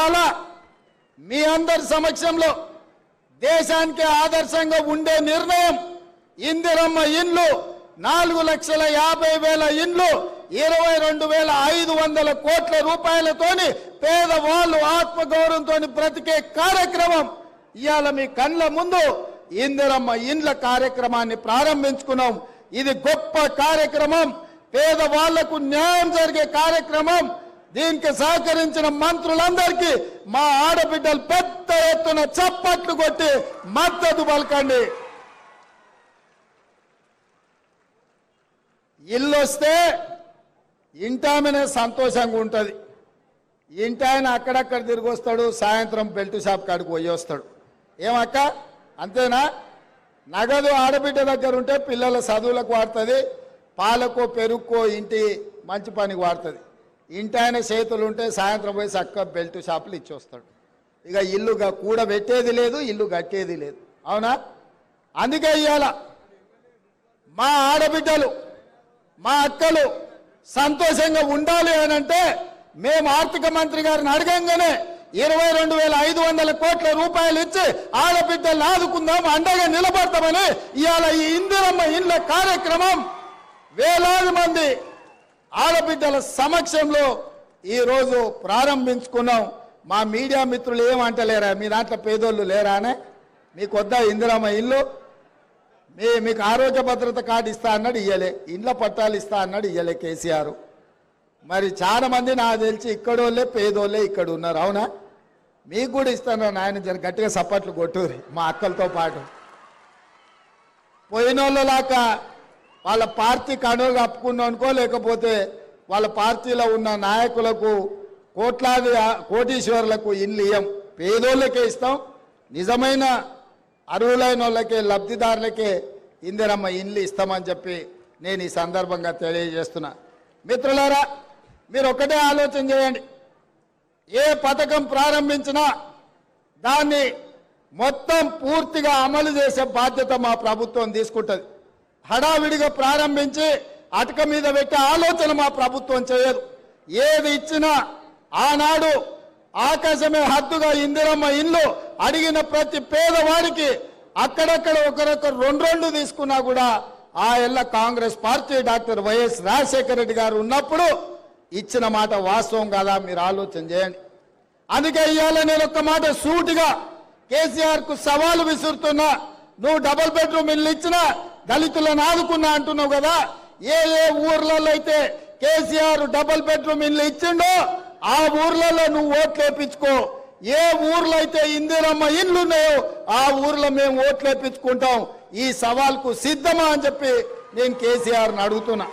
ఇవాళ మీ అందరి సమక్షంలో దేశానికి ఆదర్శంగా ఉండే నిర్ణయం ఇందిరమ్మ ఇండ్లు 4,50,000 ఇండ్లు 22,500 కోట్ల రూపాయలతోని పేదవాళ్ళు ఆత్మగౌరవంతో బ్రతికే కార్యక్రమం ఇవాళ మీ కళ్ళ ముందు ఇందిరమ్మ ఇండ్ల కార్యక్రమాన్ని ప్రారంభించుకున్నాం. ఇది గొప్ప కార్యక్రమం, పేదవాళ్లకు న్యాయం జరిగే కార్యక్రమం. దీనికి సహకరించిన మంత్రులందరికీ మా ఆడబిడ్డలు పెద్ద ఎత్తున చప్పట్లు కొట్టి మద్దతు పలకండి. ఇల్లు వస్తే ఇంటామనే సంతోషంగా ఉంటుంది. ఇంటాయన అక్కడక్కడ తిరిగి వస్తాడు, సాయంత్రం బెల్ట్ షాప్ కాడికి పోయి వస్తాడు. ఏమక్క అంతేనా? నగదు ఆడబిడ్డ దగ్గర ఉంటే పిల్లల చదువులకు వాడుతుంది, పాలకో పెరుగుకో ఇంటి మంచి పనికి వాడుతుంది. ఇంటాయన చేతులు ఉంటే సాయంత్రం పోయి చక్క బెల్ట్ షాపులు ఇచ్చి వస్తాడు. ఇక ఇల్లు కూడబెట్టేది లేదు, ఇల్లు కట్టేది లేదు. అవునా? అందుకే ఇవాళ మా ఆడబిడ్డలు మా అక్కలు సంతోషంగా ఉండాలి అని అంటే మేము ఆర్థిక మంత్రి గారిని అడగంగానే 22,500 కోట్ల రూపాయలు ఇచ్చి ఆడబిడ్డలను ఆదుకుందాం, అండగా నిలబడతామని ఇవాళ ఈ ఇందిరమ్మ ఇండ్ల కార్యక్రమం వేలాది మంది ఆడబిడ్డల సమక్షంలో ఈరోజు ప్రారంభించుకున్నాం. మా మీడియా మిత్రులు ఏమంటలేరా, మీ దాంట్లో పేదోళ్ళు లేరానే? మీకు వద్దా ఇందిరమ్మ ఇల్లు? మీకు ఆరోగ్య భద్రత కార్డు ఇస్తా అన్నాడు, ఇయ్యలే. ఇండ్ల పట్టాలు ఇస్తా అన్నాడు, ఇయ్యలే కేసీఆర్. మరి చాలా మంది నాకు తెలిసి ఇక్కడోళ్ళే పేదోళ్ళే ఇక్కడ ఉన్నారు. అవునా? మీకు కూడా ఇస్తాను నాయన, జర గట్టిగా సప్పట్లు కొట్టుర్రి మా అక్కలతో పాటు. పోయినోళ్ళలాగా వాళ్ళ పార్టీ కండువలు కప్పుకున్నాం అనుకో, లేకపోతే వాళ్ళ పార్టీలో ఉన్న నాయకులకు కోట్లాది కోటీశ్వరులకు ఇల్లు ఇయ్యం, పేదోళ్ళకే ఇస్తాం. నిజమైన అర్హులైన వాళ్ళకే, లబ్ధిదారులకే ఇందిరమ్మ ఇల్లు ఇస్తామని చెప్పి నేను ఈ సందర్భంగా తెలియజేస్తున్నా. మిత్రులారా, మీరు ఒకటే ఆలోచన చేయండి. ఏ పథకం ప్రారంభించినా దాన్ని మొత్తం పూర్తిగా అమలు చేసే బాధ్యత మా ప్రభుత్వం తీసుకుంటుంది. హడావిడిగా ప్రారంభించి అటక మీద పెట్టే ఆలోచన మా ప్రభుత్వం చేయదు. ఏది ఇచ్చినా ఆనాడు ఆకాశమే హద్దుగా ఇందిరమ్మ ఇల్లు అడిగిన ప్రతి పేదవాడికి అక్కడక్కడ ఒకరొకరు 2 తీసుకున్నా కూడా ఆ ఎల్ల Congress party doctor YS Rajasekhara Reddy గారు ఉన్నప్పుడు ఇచ్చిన మాట వాస్తవం కాదా? మీరు ఆలోచన చేయండి. అందుకే ఇవాళ నేను ఒక్క మాట సూటిగా కేసీఆర్ కు సవాలు విసురుతున్నా. నువ్వు డబుల్ బెడ్రూమ్ ఇల్లు ఇచ్చినా దళితులను ఆదుకున్నా అంటున్నావు కదా. ఏ ఊర్లలో అయితే కేసీఆర్ డబుల్ బెడ్రూమ్ ఇల్లు ఇచ్చిండో ఆ ఊర్లలో నువ్వు ఓట్లు వేయించుకో. ఏ ఊర్లో అయితే ఇందిరమ్మ ఇల్లు ఉన్నాయో ఆ ఊర్లో మేము ఓట్లు వేయించుకుంటాం. ఈ సవాల్కు సిద్ధమా అని చెప్పి నేను కేసీఆర్ని అడుగుతున్నా.